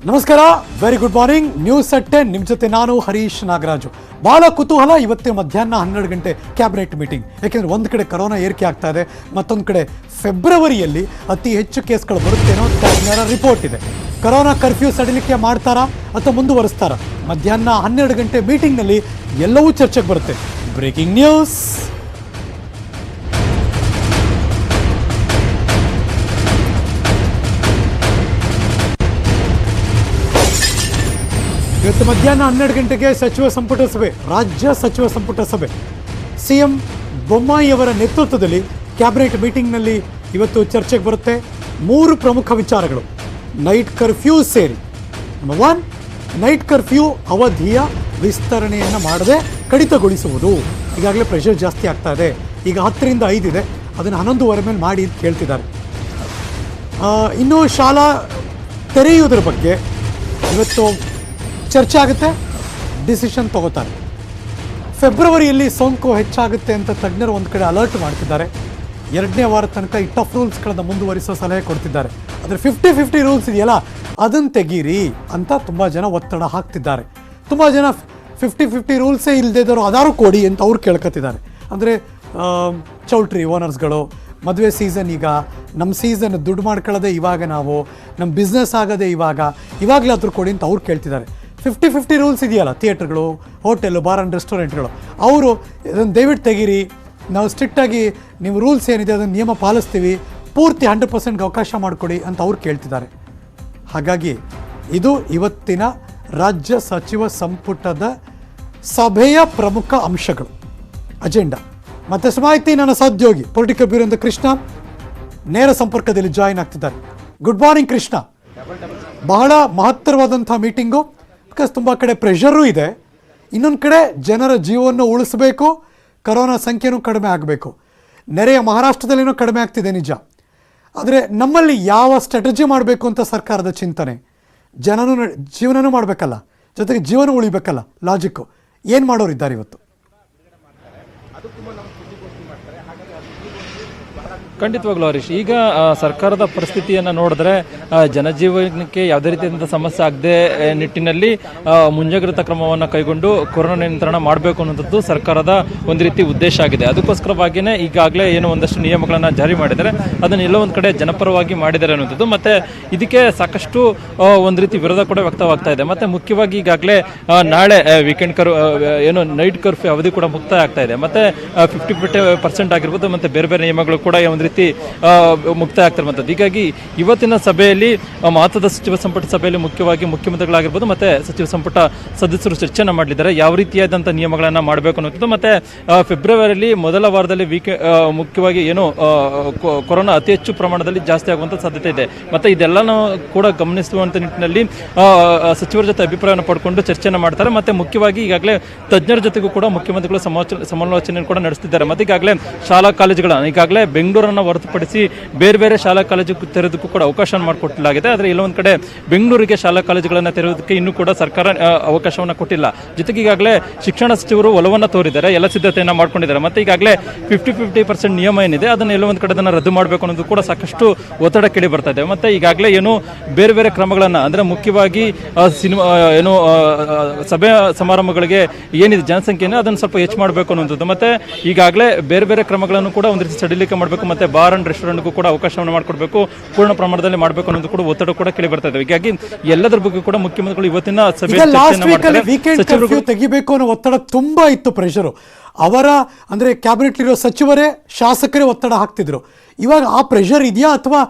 ನಮಸ್ಕಾರ, very good morning. News at 10 ನಿಮ್ಮ ಜೊತೆ ನಾನು ಹರೀಶ್ ನಾಗರಾಜು. ಬಹಳ ಕುತೂಹಲ. ಇವತ್ತೇ ಮಧ್ಯಾಹ್ನ 12 ಗಂಟೆ ಕ್ಯಾಬಿನೆಟ್ ಮೀಟಿಂಗ್. ಯಾಕೆಂದರೆ ಒಂದು ಕಡೆ ಕೊರೋನಾ ಏರಿಕೆ ಆಗ್ತಾ ಇದೆ, ಮತ್ತೊಂದು ಕಡೆ ಫೆಬ್ರವರಿಯಲ್ಲಿ ಅತಿ ಹೆಚ್ಚು ಕೇಸ್ಗಳು ಬರುತ್ತೇನೋ ತಜ್ಞರ ರಿಪೋರ್ಟ್ ಇದೆ. ಕೊರೋನಾ ಕರ್ಫ್ಯೂ ಸಡಿಲಿಕೆ ಮಾಡ್ತಾರಾ ಅಥವಾ ಮುಂದುವರಿಸ್ತಾರಾ? ಮಧ್ಯಾಹ್ನ 12 ಗಂಟೆ ಮೀಟಿಂಗ್ನಲ್ಲಿ ಎಲ್ಲವೂ ಚರ್ಚೆಗೆ ಬರುತ್ತೆ. Breaking news. ಇವತ್ತು ಮಧ್ಯಾಹ್ನ 12 ಗಂಟೆಗೆ ಸಚಿವ ಸಂಪುಟ ಸಭೆ, ರಾಜ್ಯ ಸಚಿವ ಸಂಪುಟ ಸಭೆ. ಸಿಎಂ ಬೊಮ್ಮಾಯಿ ಅವರ ನೇತೃತ್ವದಲ್ಲಿ ಕ್ಯಾಬಿನೆಟ್ ಮೀಟಿಂಗ್ನಲ್ಲಿ ಇವತ್ತು ಚರ್ಚೆಗೆ ಬರುತ್ತೆ. 3 ಪ್ರಮುಖ ವಿಚಾರಗಳು ನೈಟ್ ಕರ್ಫ್ಯೂ ಸೇರಿ. ನಂಬರ್ 1, ನೈಟ್ ಕರ್ಫ್ಯೂ ಅವಧಿಯ ವಿಸ್ತರಣೆಯನ್ನು ಮಾಡದೆ ಕಡಿತಗೊಳಿಸುವುದು. ಈಗಾಗಲೇ ಪ್ರೆಷರ್ ಜಾಸ್ತಿ ಆಗ್ತಾ ಇದೆ. ಈಗ 10 ರಿಂದ 5 ಇದೆ, ಅದನ್ನು 11:15 ಮೇಲೆ ಮಾಡಿ ಅಂತ ಕೇಳ್ತಿದ್ದಾರೆ. ಇನ್ನು ಶಾಲಾ ತೆರೆಯುವುದರ ಬಗ್ಗೆ ಇವತ್ತು ಚರ್ಚೆ ಆಗುತ್ತೆ, ಡಿಸಿಷನ್ ತಗೋತಾರೆ. ಫೆಬ್ರವರಿಯಲ್ಲಿ ಸೋಂಕು ಹೆಚ್ಚಾಗುತ್ತೆ ಅಂತ ತಜ್ಞರು ಒಂದು ಕಡೆ ಅಲರ್ಟ್ ಮಾಡ್ತಿದ್ದಾರೆ. 2ನೇ ವಾರ ತನಕ ಈ ಟಫ್ ರೂಲ್ಸ್ಗಳನ್ನು ಮುಂದುವರಿಸೋ ಸಲಹೆ ಕೊಡ್ತಿದ್ದಾರೆ. ಆದರೆ 50-50 ರೂಲ್ಸ್ ಇದೆಯಲ್ಲ, ಅದನ್ನು ತೆಗೀರಿ ಅಂತ ತುಂಬ ಜನ ಒತ್ತಡ ಹಾಕ್ತಿದ್ದಾರೆ. ತುಂಬ ಜನ 50-50 ರೂಲ್ಸೇ ಇಲ್ಲದೆ ಇದ್ದವರು ಅದಾರು ಕೊಡಿ ಅಂತ ಅವ್ರು ಕೇಳ್ಕೊತಿದ್ದಾರೆ. ಅಂದರೆ ಚೌಲ್ಟ್ರಿ ಓನರ್ಸ್ಗಳು, ಮದುವೆ ಸೀಸನ್, ಈಗ ನಮ್ಮ ಸೀಸನ್ ದುಡ್ಡು ಮಾಡ್ಕೊಳ್ಳೋದೇ ಇವಾಗ, ನಾವು ನಮ್ಮ ಬಿಸ್ನೆಸ್ ಆಗೋದೇ ಇವಾಗಲೇ ಅದ್ರ ಕೊಡಿ ಅಂತ ಅವ್ರು ಕೇಳ್ತಿದ್ದಾರೆ. 50-50 ರೂಲ್ಸ್ ಇದೆಯಲ್ಲ, ಥಿಯೇಟ್ರ್ಗಳು, ಹೋಟೆಲು, ಬಾರ್ ಆ್ಯಂಡ್ ರೆಸ್ಟೋರೆಂಟ್ಗಳು, ಅವರು ಇದನ್ನು ದಯವಿಟ್ಟು ತೆಗೀರಿ, ನಾವು ಸ್ಟ್ರಿಕ್ಟಾಗಿ ನೀವು ರೂಲ್ಸ್ ಏನಿದೆ ಅದನ್ನು ನಿಯಮ ಪಾಲಿಸ್ತೀವಿ, ಪೂರ್ತಿ 100% ಅವಕಾಶ ಮಾಡಿಕೊಡಿ ಅಂತ ಅವ್ರು ಕೇಳ್ತಿದ್ದಾರೆ. ಹಾಗಾಗಿ ಇದು ಇವತ್ತಿನ ರಾಜ್ಯ ಸಚಿವ ಸಂಪುಟದ ಸಭೆಯ ಪ್ರಮುಖ ಅಂಶಗಳು, ಅಜೆಂಡಾ. ಮತ್ತಷ್ಟು ಮಾಹಿತಿ ನನ್ನ ಸಹೋದ್ಯೋಗಿ ಪೊಲಿಟಿಕಲ್ ಬ್ಯೂರೋದ ಕೃಷ್ಣ ನೇರ ಸಂಪರ್ಕದಲ್ಲಿ ಜಾಯಿನ್ ಆಗ್ತಿದ್ದಾರೆ. Good morning Krishna. ಬಹಳ ಮಹತ್ತರವಾದಂಥ ಮೀಟಿಂಗು, ಬಿಕಾಸ್ ತುಂಬ ಕಡೆ ಪ್ರೆಷರೂ ಇದೆ. ಇನ್ನೊಂದು ಕಡೆ ಜನರ ಜೀವವನ್ನು ಉಳಿಸಬೇಕು, ಕರೋನಾ ಸಂಖ್ಯೆನೂ ಕಡಿಮೆ ಆಗಬೇಕು. ನೆರೆಯ ಮಹಾರಾಷ್ಟ್ರದಲ್ಲಿನೂ ಕಡಿಮೆ ಆಗ್ತಿದೆ ನಿಜ. ಆದರೆ ನಮ್ಮಲ್ಲಿ ಯಾವ ಸ್ಟ್ರಾಟಜಿ ಮಾಡಬೇಕು ಅಂತ ಸರ್ಕಾರದ ಚಿಂತನೆ. ಜೀವನನೂ ಮಾಡಬೇಕಲ್ಲ, ಜೊತೆಗೆ ಜೀವನ ಉಳಿಬೇಕಲ್ಲ, ಲಾಜಿಕ್ಕು. ಏನು ಮಾಡೋರಿದ್ದಾರೆ ಇವತ್ತು? ಖಂಡಿತವಾಗ್ಲೂ ಹರೀಶ್, ಈಗ ಸರ್ಕಾರದ ಪರಿಸ್ಥಿತಿಯನ್ನು ನೋಡಿದ್ರೆ ಜನಜೀವನಕ್ಕೆ ಯಾವುದೇ ರೀತಿಯಾದಂಥ ಸಮಸ್ಯೆ ಆಗದೆ ನಿಟ್ಟಿನಲ್ಲಿ ಮುಂಜಾಗ್ರತಾ ಕ್ರಮವನ್ನು ಕೈಗೊಂಡು ಕೊರೋನಾ ನಿಯಂತ್ರಣ ಮಾಡಬೇಕು ಅನ್ನೋಂಥದ್ದು ಸರ್ಕಾರದ ಒಂದು ರೀತಿ ಉದ್ದೇಶ ಆಗಿದೆ. ಅದಕ್ಕೋಸ್ಕರವಾಗಿಯೇ ಈಗಾಗಲೇ ಏನೋ ಒಂದಷ್ಟು ನಿಯಮಗಳನ್ನು ಜಾರಿ ಮಾಡಿದ್ದಾರೆ, ಅದನ್ನು ಎಲ್ಲೋ ಒಂದು ಕಡೆ ಜನಪರವಾಗಿ ಮಾಡಿದ್ದಾರೆ ಅನ್ನೋಂಥದ್ದು. ಮತ್ತು ಇದಕ್ಕೆ ಸಾಕಷ್ಟು ಒಂದು ರೀತಿ ವಿರೋಧ ಕೂಡ ವ್ಯಕ್ತವಾಗ್ತಾ ಇದೆ. ಮತ್ತು ಮುಖ್ಯವಾಗಿ ಈಗಾಗಲೇ ನಾಳೆ ವೀಕೆಂಡ್ ಏನು ನೈಟ್ ಕರ್ಫ್ಯೂ ಅವಧಿ ಕೂಡ ಮುಕ್ತಾಯ ಆಗ್ತಾ ಇದೆ. ಮತ್ತು 50% ಆಗಿರ್ಬೋದು, ಮತ್ತು ಬೇರೆ ಬೇರೆ ನಿಯಮಗಳು ಕೂಡ ಒಂದು ರೀತಿ ಮುಕ್ತಾಯ ಆಗ್ತಿರುವಂಥದ್ದು. ಹೀಗಾಗಿ ಇವತ್ತಿನ ಸಭೆಯಲ್ಲಿ ಮಹತ್ವದ ಸಚಿವ ಸಂಪುಟ ಸಭೆಯಲ್ಲಿ ಮುಖ್ಯವಾಗಿ ಮುಖ್ಯಮಂತ್ರಿಗಳಾಗಿರ್ಬೋದು ಮತ್ತು ಸಚಿವ ಸಂಪುಟ ಸದಸ್ಯರು ಚರ್ಚೆಯನ್ನು ಮಾಡಲಿದ್ದಾರೆ. ಯಾವ ರೀತಿಯಾದಂಥ ನಿಯಮಗಳನ್ನು ಮಾಡಬೇಕು ಅನ್ನೋದು. ಮತ್ತು ಫೆಬ್ರವರಿಯಲ್ಲಿ ಮೊದಲ ವಾರದಲ್ಲಿ ಮುಖ್ಯವಾಗಿ ಏನು ಕೊರೋನಾ ಅತಿ ಹೆಚ್ಚು ಪ್ರಮಾಣದಲ್ಲಿ ಜಾಸ್ತಿ ಆಗುವಂಥ ಸಾಧ್ಯತೆ ಇದೆ. ಮತ್ತು ಇದೆಲ್ಲನೂ ಕೂಡ ಗಮನಿಸುವಂಥ ನಿಟ್ಟಿನಲ್ಲಿ ಸಚಿವರ ಜೊತೆ ಅಭಿಪ್ರಾಯವನ್ನು ಪಡ್ಕೊಂಡು ಚರ್ಚೆಯನ್ನು ಮಾಡ್ತಾರೆ. ಮತ್ತು ಮುಖ್ಯವಾಗಿ ಈಗಾಗಲೇ ತಜ್ಞರ ಜೊತೆಗೂ ಕೂಡ ಮುಖ್ಯಮಂತ್ರಿಗಳು ಸಮಾಲೋಚನೆ ಕೂಡ ನಡೆಸ್ತಿದ್ದಾರೆ. ಮತ್ತು ಈಗಾಗಲೇ ಶಾಲಾ ಕಾಲೇಜುಗಳನ್ನು ಈಗಾಗಲೇ ಬೆಂಗಳೂರನ್ನು ಹೊರತುಪಡಿಸಿ ಬೇರೆ ಬೇರೆ ಶಾಲಾ ಕಾಲೇಜು ತೆರೆದಕ್ಕೂ ಕೂಡ ಅವಕಾಶ ಮಾಡಿಕೊಟ್ಟಲಾಗಿದೆ. ಆದರೆ ಎಲ್ಲೊಂದು ಕಡೆ ಬೆಂಗಳೂರಿಗೆ ಶಾಲಾ ಕಾಲೇಜುಗಳನ್ನು ತೆರೆಯೋದಕ್ಕೆ ಇನ್ನೂ ಕೂಡ ಸರ್ಕಾರ ಅವಕಾಶವನ್ನು ಕೊಟ್ಟಿಲ್ಲ. ಜೊತೆಗೆ ಈಗಾಗಲೇ ಶಿಕ್ಷಣ ಸಚಿವರು ಒಲವನ್ನು ತೋರಿದ್ದಾರೆ, ಎಲ್ಲ ಸಿದ್ಧತೆಯನ್ನು ಮಾಡ್ಕೊಂಡಿದ್ದಾರೆ. ಮತ್ತು ಈಗಾಗಲೇ 50% ನಿಯಮ ಏನಿದೆ ಅದನ್ನು ಎಲ್ಲೋ ಒಂದು ಕಡೆ ಅದನ್ನು ರದ್ದು ಮಾಡಬೇಕು ಅನ್ನೋದು ಕೂಡ ಸಾಕಷ್ಟು ಒತ್ತಡ ಕೇಳಿ ಬರ್ತಾ ಇದೆ. ಮತ್ತು ಈಗಾಗಲೇ ಏನು ಬೇರೆ ಬೇರೆ ಕ್ರಮಗಳನ್ನು, ಅಂದರೆ ಮುಖ್ಯವಾಗಿ ಏನು ಸಭೆ ಸಮಾರಂಭಗಳಿಗೆ ಏನಿದೆ ಜನಸಂಖ್ಯೆಯನ್ನು ಅದನ್ನು ಸ್ವಲ್ಪ ಹೆಚ್ಚು ಮಾಡಬೇಕು ಅನ್ನೋದು. ಮತ್ತು ಈಗಾಗಲೇ ಬೇರೆ ಬೇರೆ ಕ್ರಮಗಳನ್ನು ಕೂಡ ಒಂದು ರೀತಿ ಸಡಿಲಿಕೆ ಮಾಡಬೇಕು. ಮತ್ತು ಬಾರ್ ಅಂಡ್ ರೆಸ್ಟೋರೆಂಟ್ಗೂ ಕೂಡ ಅವಕಾಶವನ್ನು ಮಾಡಿಕೊಡ್ಬೇಕು, ಪೂರ್ಣ ಪ್ರಮಾಣದಲ್ಲಿ ಮಾಡಬೇಕು ಅನ್ನೋದು ಕೂಡ ಒತ್ತಡ ಕೂಡ ಕೇಳಿ ಬರ್ತಾ ಇದೆ. ಹೀಗಾಗಿ ಎಲ್ಲದರ ಬಗ್ಗೆ ಕೂಡ ಮುಖ್ಯಮಂತ್ರಿಗಳು ಇವತ್ತಿನ ಸಭೆ ತೆಗಿಬೇಕು ಅನ್ನೋ ಒತ್ತಡ ತುಂಬಾ ಇತ್ತು, ಪ್ರೆಷರು. ಅವರ ಅಂದ್ರೆ ಕ್ಯಾಬಿನೆಟ್ ಇರೋ ಸಚಿವರೇ ಶಾಸಕರೇ ಒತ್ತಡ ಹಾಕ್ತಿದ್ರು. ಇವಾಗ ಆ ಪ್ರೆಷರ್ ಇದೆಯಾ ಅಥವಾ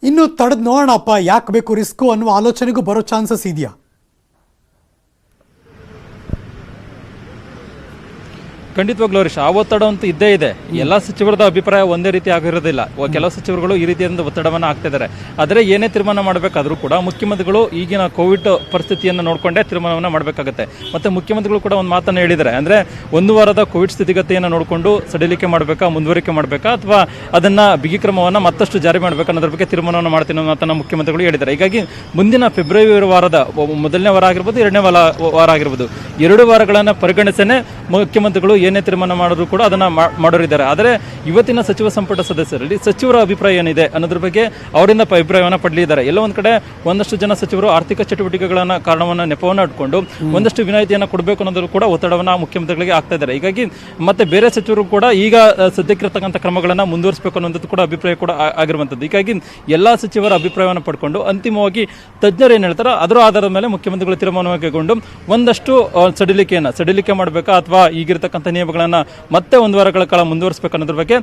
ಇನ್ನು ತಡೆದು ನೋಡೋಣಪ್ಪ, ಯಾಕೆ ಬೇಕು ರಿಸ್ಕು ಅನ್ನುವ ಆಲೋಚನೆಗೂ ಬರೋ ಚಾನ್ಸಸ್ ಇದೆಯಾ? ಖಂಡಿತವಾಗ್ಲೂ ಹರೀಶ್, ಆ ಒತ್ತಡ ಅಂತೂ ಇದ್ದೇ ಇದೆ. ಎಲ್ಲ ಸಚಿವರದ ಅಭಿಪ್ರಾಯ ಒಂದೇ ರೀತಿ ಆಗಿರೋದಿಲ್ಲ. ಕೆಲವು ಸಚಿವರುಗಳು ಈ ರೀತಿಯಾದ ಒತ್ತಡವನ್ನು ಹಾಕ್ತಿದ್ದಾರೆ. ಆದರೆ ಏನೇ ತೀರ್ಮಾನ ಮಾಡಬೇಕಾದ್ರೂ ಕೂಡ ಮುಖ್ಯಮಂತ್ರಿಗಳು ಈಗಿನ ಕೋವಿಡ್ ಪರಿಸ್ಥಿತಿಯನ್ನು ನೋಡಿಕೊಂಡೇ ತೀರ್ಮಾನವನ್ನು ಮಾಡಬೇಕಾಗುತ್ತೆ. ಮತ್ತು ಮುಖ್ಯಮಂತ್ರಿಗಳು ಕೂಡ ಒಂದು ಮಾತನ್ನು ಹೇಳಿದ್ದಾರೆ, ಅಂದರೆ 1 ವಾರದ ಕೋವಿಡ್ ಸ್ಥಿತಿಗತಿಯನ್ನು ನೋಡಿಕೊಂಡು ಸಡಿಲಿಕೆ ಮಾಡಬೇಕಾ, ಮುಂದುವರಿಕೆ ಮಾಡಬೇಕಾ, ಅಥವಾ ಅದನ್ನು ಬಿಗಿ ಕ್ರಮವನ್ನು ಮತ್ತಷ್ಟು ಜಾರಿ ಮಾಡಬೇಕಾ ಅನ್ನೋದ್ರ ಬಗ್ಗೆ ತೀರ್ಮಾನವನ್ನು ಮಾಡ್ತೀನಿ ಅನ್ನೋ ಮಾತನ್ನು ಮುಖ್ಯಮಂತ್ರಿಗಳು ಹೇಳಿದ್ದಾರೆ. ಹೀಗಾಗಿ ಮುಂದಿನ ಫೆಬ್ರವರಿ ವಾರದ 1ನೇ ವಾರ ಆಗಿರ್ಬೋದು, 2ನೇ ವಾರ ಆಗಿರ್ಬೋದು, 2 ವಾರಗಳನ್ನು ಪರಿಗಣಿಸೇ ಮುಖ್ಯಮಂತ್ರಿಗಳು ಏನೇ ತೀರ್ಮಾನ ಮಾಡಿದ್ರು ಕೂಡ ಅದನ್ನ ಮಾಡೋರಿದ್ದಾರೆ. ಆದರೆ ಇವತ್ತಿನ ಸಚಿವ ಸಂಪುಟ ಸದಸ್ಯರಲ್ಲಿ ಸಚಿವರ ಅಭಿಪ್ರಾಯ ಏನಿದೆ ಅನ್ನೋದ್ರ ಬಗ್ಗೆ ಅವರಿಂದ ಅಭಿಪ್ರಾಯವನ್ನು ಪಡೆದಿದ್ದಾರೆ. ಎಲ್ಲ ಒಂದ್ ಕಡೆ ಒಂದಷ್ಟು ಜನ ಸಚಿವರು ಆರ್ಥಿಕ ಚಟುವಟಿಕೆಗಳನ್ನ ಕಾರಣವನ್ನ ನೆಪವನ್ನು ಇಟ್ಕೊಂಡು ಒಂದಷ್ಟು ವಿನಾಯಿತಿಯನ್ನು ಕೊಡಬೇಕು ಅನ್ನೋದ್ರು ಕೂಡ ಒತ್ತಡವನ್ನ ಮುಖ್ಯಮಂತ್ರಿಗಳಿಗೆ ಆಗ್ತಾ ಇದ್ದಾರೆ. ಹೀಗಾಗಿ ಮತ್ತೆ ಬೇರೆ ಸಚಿವರು ಕೂಡ ಈಗ ಸದ್ಯಕ್ಕಿರತಕ್ಕಂಥ ಕ್ರಮಗಳನ್ನ ಮುಂದುವರಿಸಬೇಕು ಅನ್ನೋದು ಕೂಡ ಅಭಿಪ್ರಾಯ ಕೂಡ ಆಗಿರುವಂತದ್ದು. ಹೀಗಾಗಿ ಎಲ್ಲಾ ಸಚಿವರ ಅಭಿಪ್ರಾಯವನ್ನು ಪಡ್ಕೊಂಡು ಅಂತಿಮವಾಗಿ ತಜ್ಞರು ಏನ್ ಹೇಳ್ತಾರೋ ಅದರ ಆಧಾರದ ಮೇಲೆ ಮುಖ್ಯಮಂತ್ರಿಗಳು ತೀರ್ಮಾನವನ್ನು ಕೈಗೊಂಡು ಒಂದಷ್ಟು ಸಡಿಲಿಕೆ ಮಾಡಬೇಕಾ ಅಥವಾ ಈಗಿರತಕ್ಕಂಥ ನಿಯಮಗಳನ್ನ ಮತ್ತೆ 1 ವಾರಗಳ ಕಾಲ ಮುಂದುವರಿಸಬೇಕು ಅನ್ನೋದ್ರ ಬಗ್ಗೆ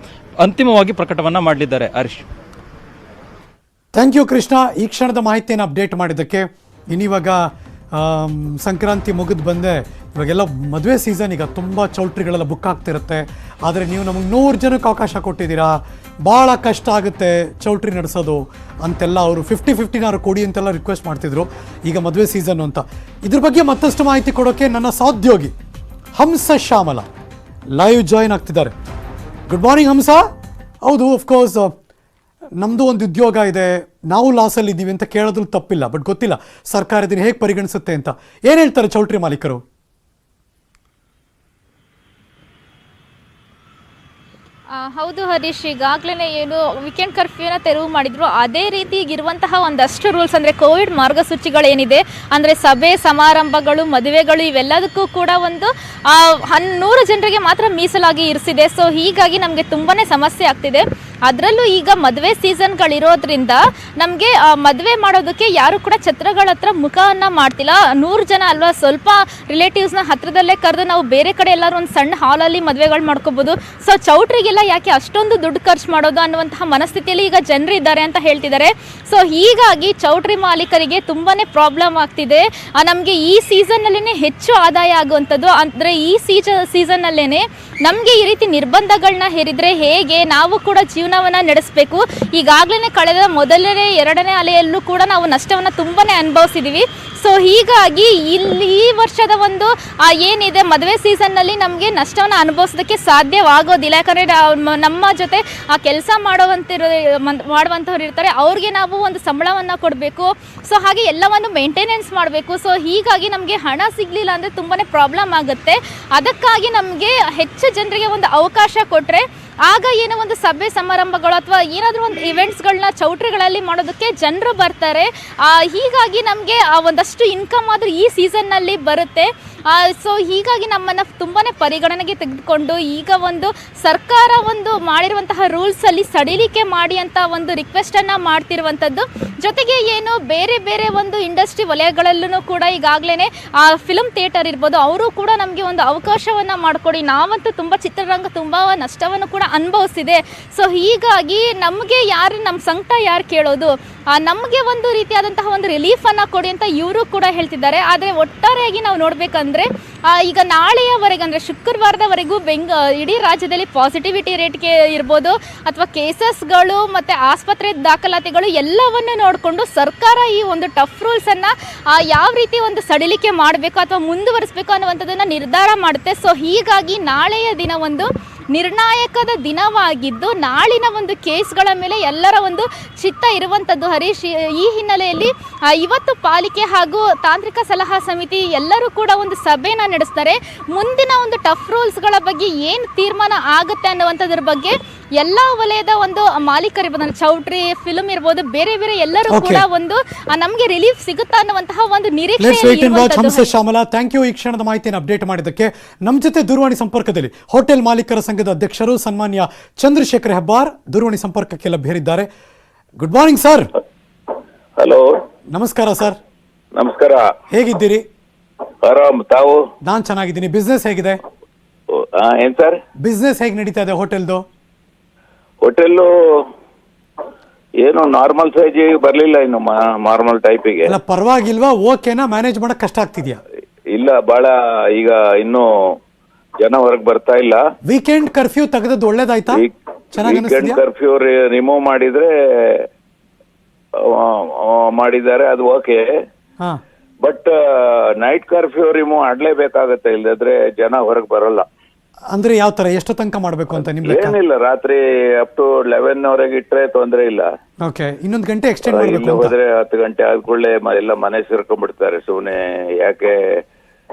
ಅಂತಿಮವಾಗಿ ಪ್ರಕಟವನ್ನ ಮಾಡಲಿದ್ದಾರೆ. Harish, thank you Krishna. ಈ ಕ್ಷಣದ ಮಾಹಿತಿಯನ್ನು ಅಪ್ಡೇಟ್ ಮಾಡಿದ್ದಕ್ಕೆ. ಇನ್ನಿವಾಗ ಸಂಕ್ರಾಂತಿ ಮುಗಿದು ಬಂದೆ, ಇವಾಗೆಲ್ಲ ಮದುವೆ ಸೀಸನ್, ಈಗ ತುಂಬ ಚೌಲ್ಟ್ರಿಗಳೆಲ್ಲ ಬುಕ್ ಆಗ್ತಿರುತ್ತೆ. ಆದರೆ ನೀವು ನಮಗೆ 100 ಜನಕ್ಕೆ ಅವಕಾಶ ಕೊಟ್ಟಿದ್ದೀರಾ, ಭಾಳ ಕಷ್ಟ ಆಗುತ್ತೆ ಚೌಲ್ಟ್ರಿ ನಡೆಸೋದು ಅಂತೆಲ್ಲ ಅವರು 50-50 ಕೊಡಿ ಅಂತೆಲ್ಲ ರಿಕ್ವೆಸ್ಟ್ ಮಾಡ್ತಿದ್ರು. ಈಗ ಮದುವೆ ಸೀಸನ್ ಅಂತ. ಇದ್ರ ಬಗ್ಗೆ ಮತ್ತಷ್ಟು ಮಾಹಿತಿ ಕೊಡೋಕ್ಕೆ ನನ್ನ ಸಹೋದ್ಯೋಗಿ ಹಂಸ ಶ್ಯಾಮಲ ಲೈವ್ ಜಾಯಿನ್ ಆಗ್ತಿದ್ದಾರೆ. ಗುಡ್ ಮಾರ್ನಿಂಗ್ ಹಂಸ. ಹೌದು, ಅಫ್ಕೋರ್ಸ್ ನಮ್ಮದು ಒಂದು ಉದ್ಯೋಗ ಇದೆ, ನಾವು ಲಾಸಲ್ಲಿ ಇದ್ದೀವಿ ಅಂತ ಕೇಳೋದ್ರಲ್ಲಿ ತಪ್ಪಿಲ್ಲ. ಬಟ್ ಗೊತ್ತಿಲ್ಲ ಸರ್ಕಾರ ಇದನ್ನು ಹೇಗೆ ಪರಿಗಣಿಸುತ್ತೆ ಅಂತ. ಏನು ಹೇಳ್ತಾರೆ ಚೌಲ್ಟ್ರಿ ಮಾಲೀಕರು? ಹೌದು ಹರೀಶ್, ಈಗಾಗಲೇ ಏನು ವೀಕೆಂಡ್ ಕರ್ಫ್ಯೂನ ತೆರವು ಮಾಡಿದ್ರು, ಅದೇ ರೀತಿ ಇರುವಂತಹ ಒಂದಷ್ಟು ರೂಲ್ಸ್ ಅಂದರೆ ಕೋವಿಡ್ ಮಾರ್ಗಸೂಚಿಗಳೇನಿದೆ ಅಂದರೆ ಸಭೆ ಸಮಾರಂಭಗಳು ಮದುವೆಗಳು ಇವೆಲ್ಲದಕ್ಕೂ ಕೂಡ ಒಂದು 100 ಜನರಿಗೆ ಮಾತ್ರ ಮೀಸಲಾಗಿ ಇರಿಸಿದೆ. ಸೊ ಹೀಗಾಗಿ ನಮಗೆ ತುಂಬಾ ಸಮಸ್ಯೆ ಆಗ್ತಿದೆ. ಅದರಲ್ಲೂ ಈಗ ಮದುವೆ ಸೀಸನ್ಗಳಿರೋದ್ರಿಂದ ನಮಗೆ ಮದುವೆ ಮಾಡೋದಕ್ಕೆ ಯಾರು ಕೂಡ ಛತ್ರಗಳ ಹತ್ರ ಮುಖವನ್ನು ಮಾಡ್ತಿಲ್ಲ. 100 ಜನ ಅಲ್ವಾ, ಸ್ವಲ್ಪ ರಿಲೇಟಿವ್ಸ್ನ ಹತ್ರದಲ್ಲೇ ಕರೆದು ನಾವು ಬೇರೆ ಕಡೆ ಎಲ್ಲರೂ ಒಂದು ಸಣ್ಣ ಹಾಲಲ್ಲಿ ಮದುವೆಗಳು ಮಾಡ್ಕೋಬೋದು. ಸೊ ಚೌಟ್ರಿಗೆಲ್ಲ ಯಾಕೆ ಅಷ್ಟೊಂದು ದುಡ್ಡು ಖರ್ಚು ಮಾಡೋದು ಅನ್ನುವಂತಹ ಮನಸ್ಥಿತಿಯಲ್ಲಿ ಈಗ ಜನರು ಇದ್ದಾರೆ ಅಂತ ಹೇಳ್ತಿದ್ದಾರೆ. ಸೊ ಹೀಗಾಗಿ ಚೌಟ್ರಿ ಮಾಲೀಕರಿಗೆ ತುಂಬಾ ಪ್ರಾಬ್ಲಮ್ ಆಗ್ತಿದೆ. ನಮಗೆ ಈ ಸೀಸನ್ನಲ್ಲೇ ಹೆಚ್ಚು ಆದಾಯ ಆಗುವಂಥದ್ದು. ಅಂದರೆ ಈ ಸೀಸನ್ನಲ್ಲೇ ನಮಗೆ ಈ ರೀತಿ ನಿರ್ಬಂಧಗಳನ್ನ ಹೇರಿದರೆ ಹೇಗೆ ನಾವು ಕೂಡ ಜೀವನವನ್ನು ನಡೆಸಬೇಕು. ಈಗಾಗಲೇ ಕಳೆದ ಮೊದಲನೇ 2ನೇ ಅಲೆಯಲ್ಲೂ ಕೂಡ ನಾವು ನಷ್ಟವನ್ನು ತುಂಬಾ ಅನುಭವಿಸಿದ್ದೀವಿ. ಸೊ ಹೀಗಾಗಿ ಈ ವರ್ಷದ ಒಂದು ಏನಿದೆ ಮದುವೆ ಸೀಸನ್ನಲ್ಲಿ ನಮಗೆ ನಷ್ಟವನ್ನು ಅನುಭವಿಸೋದಕ್ಕೆ ಸಾಧ್ಯವಾಗೋದಿಲ್ಲ. ಯಾಕಂದರೆ ನಮ್ಮ ಜೊತೆ ಆ ಕೆಲಸ ಮಾಡುವಂಥವ್ರು ಇರ್ತಾರೆ, ಅವ್ರಿಗೆ ನಾವು ಒಂದು ಸಂಬಳವನ್ನು ಕೊಡಬೇಕು. ಸೊ ಹಾಗೆ ಎಲ್ಲವನ್ನು ಮೇಂಟೆನೆನ್ಸ್ ಮಾಡಬೇಕು. ಸೊ ಹೀಗಾಗಿ ನಮಗೆ ಹಣ ಸಿಗಲಿಲ್ಲ ಅಂದರೆ ತುಂಬಾ ಪ್ರಾಬ್ಲಮ್ ಆಗುತ್ತೆ. ಅದಕ್ಕಾಗಿ ನಮಗೆ ಹೆಚ್ಚು ಜನರಿಗೆ ಒಂದು ಅವಕಾಶ ಕೊಟ್ಟರೆ ಆಗ ಏನೋ ಒಂದು ಸಭೆ ಸಮಾರಂಭಗಳು ಅಥವಾ ಏನಾದರೂ ಒಂದು ಇವೆಂಟ್ಸ್ಗಳನ್ನ ಚೌಟ್ರಿಗಳಲ್ಲಿ ಮಾಡೋದಕ್ಕೆ ಜನರು ಬರ್ತಾರೆ. ಹೀಗಾಗಿ ನಮಗೆ ಒಂದಷ್ಟು ಇನ್ಕಮ್ ಆದರೂ ಈ ಸೀಸನ್ನಲ್ಲಿ ಬರುತ್ತೆ. ಸೊ ಹೀಗಾಗಿ ನಮ್ಮನ್ನು ತುಂಬಾ ಪರಿಗಣನೆಗೆ ತೆಗೆದುಕೊಂಡು ಈಗ ಒಂದು ಸರ್ಕಾರ ಒಂದು ಮಾಡಿರುವಂತಹ ರೂಲ್ಸಲ್ಲಿ ಸಡಿಲಿಕೆ ಮಾಡಿ ಅಂತ ಒಂದು ರಿಕ್ವೆಸ್ಟನ್ನು ಮಾಡ್ತಿರುವಂಥದ್ದು. ಜೊತೆಗೆ ಏನು ಬೇರೆ ಬೇರೆ ಒಂದು ಇಂಡಸ್ಟ್ರಿ ವಲಯಗಳಲ್ಲೂ ಕೂಡ ಈಗಾಗಲೇ ಫಿಲ್ಮ್ ಥಿಯೇಟರ್ ಇರ್ಬೋದು, ಅವರು ಕೂಡ ನಮಗೆ ಒಂದು ಅವಕಾಶವನ್ನು ಮಾಡಿಕೊಡಿ. ನಾವಂತೂ ತುಂಬ ಚಿತ್ರರಂಗ ತುಂಬ ನಷ್ಟವನ್ನು ಕೂಡ ಅನುಭವಿಸಿದೆ. ಸೊ ಹೀಗಾಗಿ ನಮಗೆ ನಮ್ಮ ಸಂಕಟ ಯಾರು ಕೇಳೋದು, ನಮಗೆ ಒಂದು ರೀತಿಯಾದಂತಹ ಒಂದು ರಿಲೀಫನ್ನು ಕೊಡಿ ಅಂತ ಇವರು ಕೂಡ ಹೇಳ್ತಿದ್ದಾರೆ. ಆದರೆ ಒಟ್ಟಾರೆಯಾಗಿ ನಾವು ನೋಡಬೇಕಂದ್ರೆ ಈಗ ನಾಳೆಯವರೆಗೆ ಅಂದರೆ ಶುಕ್ರವಾರದವರೆಗೂ ಇಡೀ ರಾಜ್ಯದಲ್ಲಿ ಪಾಸಿಟಿವಿಟಿ ರೇಟ್ಗೆ ಇರ್ಬೋದು ಅಥವಾ ಕೇಸಸ್ಗಳು ಮತ್ತು ಆಸ್ಪತ್ರೆ ದಾಖಲಾತಿಗಳು ಎಲ್ಲವನ್ನು ನೋಡಿಕೊಂಡು ಸರ್ಕಾರ ಈ ಒಂದು ಟಫ್ ರೂಲ್ಸನ್ನು ಯಾವ ರೀತಿ ಒಂದು ಸಡಿಲಿಕೆ ಮಾಡಬೇಕು ಅಥವಾ ಮುಂದುವರಿಸಬೇಕು ಅನ್ನುವಂಥದ್ದನ್ನು ನಿರ್ಧಾರ ಮಾಡುತ್ತೆ. ಸೊ ಹೀಗಾಗಿ ನಾಳೆಯ ದಿನ ಒಂದು ನಿರ್ಣಾಯಕದ ದಿನವಾಗಿದ್ದು ನಾಳಿನ ಒಂದು ಕೇಸ್ಗಳ ಮೇಲೆ ಎಲ್ಲರ ಒಂದು ಚಿತ್ತ ಇರುವಂಥದ್ದು ಹರೀಶ್. ಈ ಹಿನ್ನೆಲೆಯಲ್ಲಿ ಇವತ್ತು ಪಾಲಿಕೆ ಹಾಗೂ ತಾಂತ್ರಿಕ ಸಲಹಾ ಸಮಿತಿ ಎಲ್ಲರೂ ಕೂಡ ಒಂದು ಸಭೆನ ನಡೆಸ್ತಾರೆ. ಮುಂದಿನ ಒಂದು ಟಫ್ ರೂಲ್ಸ್ಗಳ ಬಗ್ಗೆ ಏನು ತೀರ್ಮಾನ ಆಗುತ್ತೆ ಅನ್ನುವಂಥದ್ರ ಬಗ್ಗೆ ಎಲ್ಲ ವಲಯದ ಒಂದು ಮಾಲೀಕರಿರ್ಬೋದು, ಚೌಟ್ರಿ ಫಿಲ್ಮ್ ಇರ್ಬೋದು, ಬೇರೆ ಬೇರೆ ಎಲ್ಲರೂ ಕೂಡ ಒಂದು ನಮಗೆ ರಿಲೀಫ್ ಸಿಗುತ್ತಾ ಅನ್ನುವಂತಹ ಒಂದು ನಿರೀಕ್ಷೆ. ಶ್ಯಾಮಲಾ, ಥ್ಯಾಂಕ್ ಯು ಈ ಕ್ಷಣದ ಮಾಹಿತಿಯನ್ನು ಅಪ್ಡೇಟ್ ಮಾಡಿದ್ದಕ್ಕೆ. ನಮ್ಮ ಜೊತೆ ದೂರವಾಣಿ ಸಂಪರ್ಕದಲ್ಲಿ ಹೋಟೆಲ್ ಮಾಲೀಕರ ಸಂಘದ ಅಧ್ಯಕ್ಷರು ಸನ್ಮಾನ್ಯ ಚಂದ್ರಶೇಖರ್ ಹೆಬ್ಬಾರ್ ದೂರವಾಣಿ ಸಂಪರ್ಕಕ್ಕೆ ಲಭ್ಯರಿದ್ದಾರೆ. Good morning sir. ಹಲೋ, ನಮಸ್ಕಾರ ಸರ್. ನಮಸ್ಕಾರ. ಹೇಗಿದ್ದೀರಿ? ಆರಾಮ್, ತಾವು? ನಾನ್ ಚೆನ್ನಾಗಿದ್ದೀನಿ. ಬಿಸ್ನೆಸ್ ಹೇಗಿದೆ? ಏನ್ ಸರ್? ಬಿಸ್ನೆಸ್ ಹೇಗೆ ನಡೀತಾ ಇದೆ ಹೋಟೆಲ್ದು? ಹೋಟೆಲ್ ಏನು ನಾರ್ಮಲ್ ಸೈಜ್ ಬರ್ಲಿಲ್ಲ, ಇನ್ನು ನಾರ್ಮಲ್ ಟೈಪಿಗೆ. ಅಲ್ಲ ಪರವಾಗಿಲ್ವಾ? ಓಕೆನಾ? ಮ್ಯಾನೇಜ್ ಮಾಡಕ್ ಕಷ್ಟ ಆಗ್ತಿದ್ಯಾ? ಇಲ್ಲ, ಬಹಳ ಈಗ ಇನ್ನು ಜನ ಹೊರಗೆ ಬರ್ತಾ ಇಲ್ಲ. ವೀಕೆಂಡ್ ಕರ್ಫ್ಯೂ ತೆಗೆದದ್ದು ಒಳ್ಳೇದಾಯ್ತಾ? ವೀಕೆಂಡ್ ಕರ್ಫ್ಯೂ ರಿಮೂವ್ ಮಾಡಿದ್ದಾರೆ, ಅದು okay. But night curfew remove ಮಾಡ್ಲೇಬೇಕಾಗತ್ತೆ, ಇಲ್ಲದ್ರೆ ಜನ ಹೊರಗೆ ಬರಲ್ಲ. ಅಂದ್ರೆ ಯಾವ ತರ, ಎಷ್ಟು ತನಕ ಮಾಡ್ಬೇಕು ಅಂತ ನಿಮ್ ಲೆಕ್ಕ? ಏನಿಲ್ಲ, ರಾತ್ರಿ ಅಪ್ ಟು 11 ವರೆಗೆ ಇಟ್ರೆ ತೊಂದ್ರೆ ಇಲ್ಲ. ಓಕೆ, ಇನ್ನೊಂದು ಗಂಟೆ ಎಕ್ಸ್ಟೆಂಡ್ ಮಾಡಬೇಕು ಹೋದ್ರೆ 10 ಗಂಟೆ ಆದ ಕೂಡಲೇ ಎಲ್ಲ ಮನೆ ಸೇರ್ಕೊಂಡ್ಬಿಡ್ತಾರೆ. ಸುಮ್ನೆ ಯಾಕೆ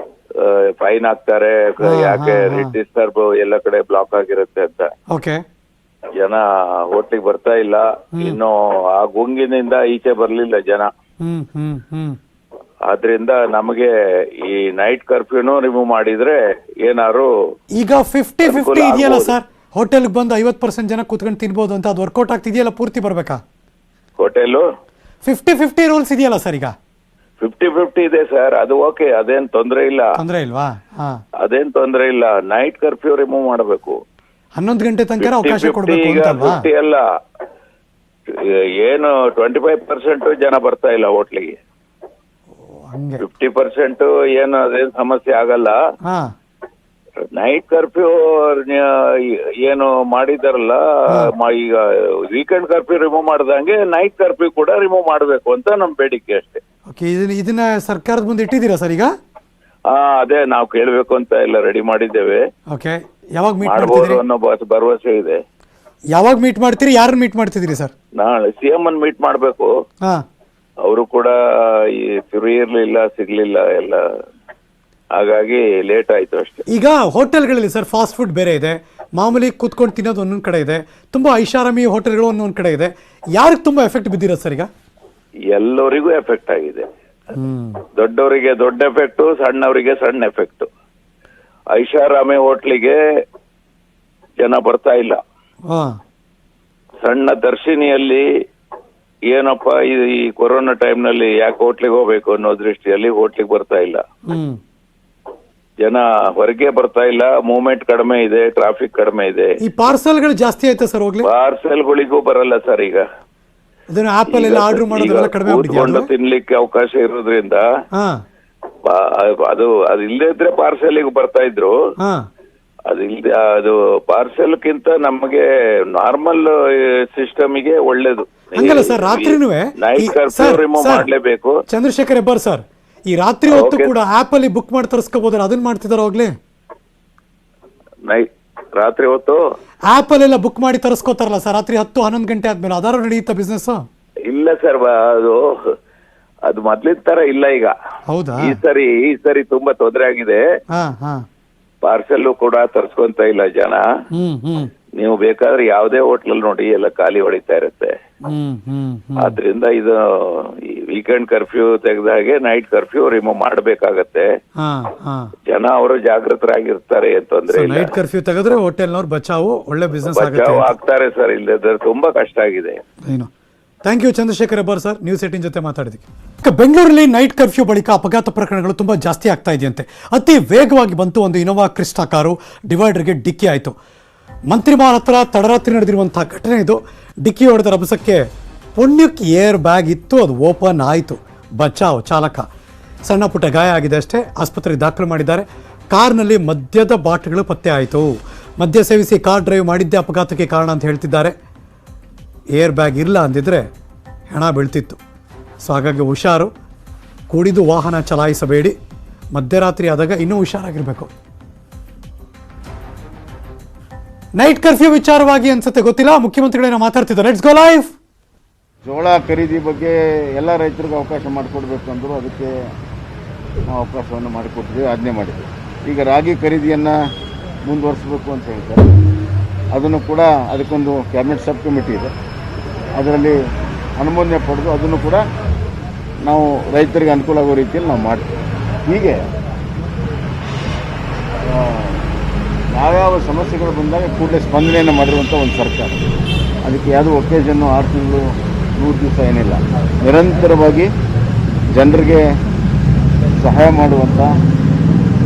ಫೈನ್ ಹಾಕ್ತಾರೆ, ಯಾಕೆ ಡಿಸ್ಟರ್ಬ್ ಎಲ್ಲ ಕಡೆ ಬ್ಲಾಕ್ ಆಗಿರುತ್ತೆ ಅಂತ. ಓಕೆ. ಜನ ಹೋಟ್ಲಿಗೆ ಬರ್ತಾ ಇಲ್ಲ, ಇನ್ನು ಆ ಗುಂಗಿನಿಂದ ಈಚೆ ಬರ್ಲಿಲ್ಲ ಜನ. ಆದ್ರಿಂದ ನಮಗೆ ಈ ನೈಟ್ ಕರ್ಫ್ಯೂನು ರಿಮೂವ್ ಮಾಡಿದ್ರೆ ಏನಾದ್ರು ಈಗ 50-50 ಇದೆಯಲ್ಲ ಸರ್, ಹೋಟೆಲ್ಗೆ ಬಂದು 50% ಜನ ಕೂತ್ಕೊಂಡು ತಿನ್ಬೋದು ಅಂತ, ಅದು ವರ್ಕೌಟ್ ಆಗ್ತಿದೆಯಲ್ಲ, ಪೂರ್ತಿ ಬರ್ಬೇಕಾ? ಹೋಟೆಲು 50-50 ರೂಲ್ಸ್ ಇದೆಯಲ್ಲ ಸರ್ ಈಗ? 50-50 ಇದೆ ಸರ್, ಅದು ಓಕೆ, ಅದೇನ್ ತೊಂದ್ರೆ ಇಲ್ಲ. ತೊಂದ್ರೆ ಇಲ್ವಾ? ಅದೇನ್ ತೊಂದ್ರೆ ಇಲ್ಲ. ನೈಟ್ ಕರ್ಫ್ಯೂ ರಿಮೂವ್ ಮಾಡಬೇಕು. 11 ಗಂಟೆ ತನಕ ಅವಕಾಶ ಕೊಡಬೇಕು ಈಗ ಅಂತಲ್ವಾ? 50 ಅಲ್ಲ, ಏನು 25% ಜನ ಬರ್ತಾ ಇಲ್ಲ ಹೋಟ್ಲಿಗೆ. 50% ಏನು ಅದೇನ್ ಸಮಸ್ಯೆ ಆಗಲ್ಲ. ನೈಟ್ ಕರ್ಫ್ಯೂ ಏನು ಮಾಡಿದಾರಲ್ಲ, ಈಗ ವೀಕೆಂಡ್ ಕರ್ಫ್ಯೂ ರಿಮೂವ್ ಮಾಡ್ದಂಗೆ ನೈಟ್ ಕರ್ಫ್ಯೂ ಕೂಡ ರಿಮೂವ್ ಮಾಡಬೇಕು ಅಂತ ನಮ್ ಬೇಡಿಕೆ ಅಷ್ಟೇ. ಇದನ್ನ ಸರ್ಕಾರದ ಮುಂದೆ ಇಟ್ಟಿದ್ದೀರಾ ಸರ್ ಈಗ? ಅದೇ ನಾವು ಕೇಳ್ಬೇಕು ಅಂತ ಎಲ್ಲ ರೆಡಿ ಮಾಡಿದ್ದೇವೆ. ಓಕೆ. ಯಾವಾಗ ಮೀಟ್ ಮಾಡಬಹುದು ಅನ್ನೋ ಭರವಸೆ ಇದೆ. ಯಾವಾಗ ಮೀಟ್ ಮಾಡ್ತೀರಿ? ಯಾರನ್ನ ಮೀಟ್ ಮಾಡ್ತಿದ್ದೀರಿ ಸರ್? ನಾಳೆ ಸಿಎಂ ಅನ್ನು ಮೀಟ್ ಮಾಡ್ಬೇಕು. ಅವರು ಕೂಡ ಫ್ರೀ ಇರ್ಲಿಲ್ಲ, ಸಿಗ್ಲಿಲ್ಲ ಎಲ್ಲ, ಹಾಗಾಗಿ ಲೇಟ್ ಆಯ್ತು ಅಷ್ಟೇ. ಈಗ ಹೋಟೆಲ್ಗಳಲ್ಲಿ ಸರ್ ಫಾಸ್ಟ್ ಫುಡ್ ಬೇರೆ ಇದೆ, ಮಾಮೂಲಿ ಕೂತ್ಕೊಂಡು ತಿನ್ನೋದು ಒಂದೊಂದು ಕಡೆ ಇದೆ, ತುಂಬಾ ಐಷಾರಾಮಿ ಹೋಟೆಲ್ಗಳು ಒಂದೊಂದು ಕಡೆ ಇದೆ. ಯಾರಿಗೆ ತುಂಬಾ ಎಫೆಕ್ಟ್ ಬಿದ್ದಿರೋದು ಸರ್ ಈಗ? ಎಲ್ಲರಿಗೂ ಎಫೆಕ್ಟ್ ಆಗಿದೆ. ದೊಡ್ಡವರಿಗೆ ದೊಡ್ಡ ಎಫೆಕ್ಟ್, ಸಣ್ಣವರಿಗೆ ಸಣ್ಣ ಎಫೆಕ್ಟ್. ಐಷಾರಾಮಿ ಹೋಟ್ಲಿಗೆ ಜನ ಬರ್ತಾ ಇಲ್ಲ. ಸಣ್ಣ ದರ್ಶಿನಿಯಲ್ಲಿ ಏನಪ್ಪ ಈ ಕೊರೋನಾ ಟೈಮ್ ನಲ್ಲಿ ಯಾಕೆ ಹೋಟ್ಲಿಗೆ ಹೋಗ್ಬೇಕು ಅನ್ನೋ ದೃಷ್ಟಿಯಲ್ಲಿ ಹೋಟ್ಲಿಗೆ ಬರ್ತಾ ಇಲ್ಲ ಜನ. ಹೊರಗೆ ಬರ್ತಾ ಇಲ್ಲ, ಮೂವ್ಮೆಂಟ್ ಕಡಿಮೆ ಇದೆ, ಟ್ರಾಫಿಕ್ ಕಡಿಮೆ ಇದೆ. ಈ ಪಾರ್ಸಲ್ಗಳು ಜಾಸ್ತಿ ಆಯ್ತಾ ಸರ್? ಹೋಗ್ಲಿ, ಪಾರ್ಸಲ್ಗಳಿಗೂ ಬರಲ್ಲ ಸರ್ ಈಗ. ಕೂತ್ಕೊಂಡು ತಿನ್ಲಿಕ್ಕೆ ಅವಕಾಶ ಇರೋದ್ರಿಂದ ಅದು ಇಲ್ಲದೆ ಇದ್ರೆ ಪಾರ್ಸೆಲ್ಗೆ ಬರ್ತಾ ಇದ್ರು. ಅದು ಪಾರ್ಸೆಲ್ಗಿಂತ ನಮಗೆ ನಾರ್ಮಲ್ ಸಿಸ್ಟಮ್ಗೆ ಒಳ್ಳೇದು. ನೈಟ್ ಕರ್ಫ್ಯೂ ರಿಮೂವ್ ಮಾಡ್ಲೇಬೇಕು. ಚಂದ್ರಶೇಖರ್ ಹೆಬ್ಬಾರ್ ಸರ್, ಈ ರಾತ್ರಿ ಹೊತ್ತು ಕೂಡ ಆಪ್ ಅಲ್ಲಿ ಬುಕ್ ಮಾಡಿ ತರಿಸ್ಕೋಬಹುದಲ್ಲ, ಅದನ್ನ ಮಾಡ್ತಿದಾರ ಹೋಗ್ಲಿ? ರಾತ್ರಿ ಹೊತ್ತು ಆಪ್ ಅಲ್ಲೆಲ್ಲ ಬುಕ್ ಮಾಡಿ ತರಿಸ್ಕೋತಾರಲ್ಲ ಸರ್, ರಾತ್ರಿ 10-11 ಗಂಟೆ ಆದ್ಮೇಲೆ, ಅದಾರು ನಡೆಯುತ್ತಾ ಬಿಸ್ನೆಸ್? ಇಲ್ಲ ಸರ್, ಅದು ಮೊದ್ಲಿನ ತರ ಇಲ್ಲ ಈಗ. ಹೌದಾ? ಈ ಸರಿ ತುಂಬಾ ತೊಂದರೆ ಆಗಿದೆ. ಪಾರ್ಸೆಲ್ ಕೂಡ ತರ್ಸ್ಕೊಂತ ಇಲ್ಲ ಜನ. ನೀವು ಬೇಕಾದ್ರೆ ಯಾವ್ದೇ ಹೋಟ್ಲಲ್ಲಿ ನೋಡಿ ಎಲ್ಲ ಖಾಲಿ ಹೊಡಿತಾ ಇರುತ್ತೆ. ಆದ್ರಿಂದ ಇದು ವೀಕೆಂಡ್ ಕರ್ಫ್ಯೂ ತೆಗೆದ ಹಾಗೆ ನೈಟ್ ಕರ್ಫ್ಯೂ ರಿಮೂವ್ ಮಾಡಬೇಕಾಗತ್ತೆ. ಜನ ಅವರು ಜಾಗೃತರಾಗಿರ್ತಾರೆ, ತೊಂದ್ರೆ ಇಲ್ಲ. ನೈಟ್ ಕರ್ಫ್ಯೂ ತೆಗೆದ್ರೆ ಹೋಟೆಲ್ನವ್ರು ಬಚಾವು, ಒಳ್ಳೆ ಬಿಸ್ನೆಸ್ ಆಗ್ತಾರೆ ಸರ್. ಇಲ್ಲದ್ರೆ ತುಂಬಾ ಕಷ್ಟ ಆಗಿದೆ. Thank you Chandrashekhar Hebbar sir, news 18 ಜೊತೆ ಮಾತಾಡಿದಕ್ಕೆ. ಬೆಂಗಳೂರಲ್ಲಿ ನೈಟ್ ಕರ್ಫ್ಯೂ ಬಳಿಕ ಅಪಘಾತ ಪ್ರಕರಣಗಳು ತುಂಬಾ ಜಾಸ್ತಿ ಆಗ್ತಾ ಇದೆಯಂತೆ. ಅತಿ ವೇಗವಾಗಿ ಬಂತು ಒಂದು ಇನೋವಾ ಕ್ರಿಸ್ಟಾ ಕಾರು, ಡಿವೈಡರ್ಗೆ ಡಿಕ್ಕಿ ಆಯಿತು. ಮಂತ್ರಿ ಮಹಲ್ ಹತ್ರ ತಡರಾತ್ರಿ ನಡೆದಿರುವಂತಹ ಘಟನೆ ಇದು. ಡಿಕ್ಕಿ ಹೊಡೆದ ರಭಸಕ್ಕೆ ಪುಣ್ಯಕ್ಕೆ ಏರ್ ಬ್ಯಾಗ್ ಇತ್ತು, ಅದು ಓಪನ್ ಆಯಿತು. ಬಚಾವ್ ಚಾಲಕ. ಸಣ್ಣ ಪುಟ್ಟ ಗಾಯ ಆಗಿದೆ ಅಷ್ಟೇ, ಆಸ್ಪತ್ರೆಗೆ ದಾಖಲು ಮಾಡಿದ್ದಾರೆ. ಕಾರ್ನಲ್ಲಿ ಮದ್ಯದ ಬಾಟ್ಲಿಗಳು ಪತ್ತೆ ಆಯಿತು. ಮದ್ಯ ಸೇವಿಸಿ ಕಾರ್ ಡ್ರೈವ್ ಮಾಡಿದ್ದೇ ಅಪಘಾತಕ್ಕೆ ಕಾರಣ ಅಂತ ಹೇಳ್ತಿದ್ದಾರೆ. ಏರ್ ಬ್ಯಾಗ್ ಇಲ್ಲ ಅಂದಿದ್ರೆ ಹೆಣ ಬೀಳ್ತಿತ್ತು. ಸೊ ಹಾಗಾಗಿ ಹುಷಾರು, ಕುಡಿದು ವಾಹನ ಚಲಾಯಿಸಬೇಡಿ. ಮಧ್ಯರಾತ್ರಿ ಆದಾಗ ಇನ್ನೂ ಹುಷಾರಾಗಿರ್ಬೇಕು. ನೈಟ್ ಕರ್ಫ್ಯೂ ವಿಚಾರವಾಗಿ ಅನ್ಸುತ್ತೆ, ಗೊತ್ತಿಲ್ಲ, ಮುಖ್ಯಮಂತ್ರಿಗಳೇನೋ ಮಾತಾಡ್ತಿದ್ದಾರೆ. Let's go live. ಜೋಳ ಖರೀದಿ ಬಗ್ಗೆ ಎಲ್ಲ ರೈತರಿಗೂ ಅವಕಾಶ ಮಾಡಿಕೊಡ್ಬೇಕು ಅಂದರು. ಅದಕ್ಕೆ ನಾವು ಅವಕಾಶವನ್ನು ಮಾಡಿಕೊಟ್ಟಿದ್ವಿ, ಆಜ್ಞೆ ಮಾಡಿದ್ವಿ. ಈಗ ರಾಗಿ ಖರೀದಿಯನ್ನು ಮುಂದುವರಿಸಬೇಕು ಅಂತ ಹೇಳ್ತಾರೆ. ಅದನ್ನು ಕೂಡ ಅದಕ್ಕೊಂದು ಕ್ಯಾಬಿನೆಟ್ ಸಬ್ ಕಮಿಟಿ ಇದೆ, ಅದರಲ್ಲಿ ಅನುಮೋದನೆ ಪಡೆದು ಅದನ್ನು ಕೂಡ ನಾವು ರೈತರಿಗೆ ಅನುಕೂಲ ಆಗೋ ರೀತಿಯಲ್ಲಿ ನಾವು ಮಾಡ್ತೀವಿ. ಹೀಗೆ ಯಾವ್ಯಾವ ಸಮಸ್ಯೆಗಳು ಬಂದಾಗ ಕೂಡಲೇ ಸ್ಪಂದನೆಯನ್ನು ಮಾಡಿರುವಂಥ ಒಂದು ಸರ್ಕಾರ. ಅದಕ್ಕೆ ಯಾವುದೋ ಒಕೇಜನ್ನು 6 ತಿಂಗಳು 100 ದಿವಸ ಏನಿಲ್ಲ, ನಿರಂತರವಾಗಿ ಜನರಿಗೆ ಸಹಾಯ ಮಾಡುವಂಥ,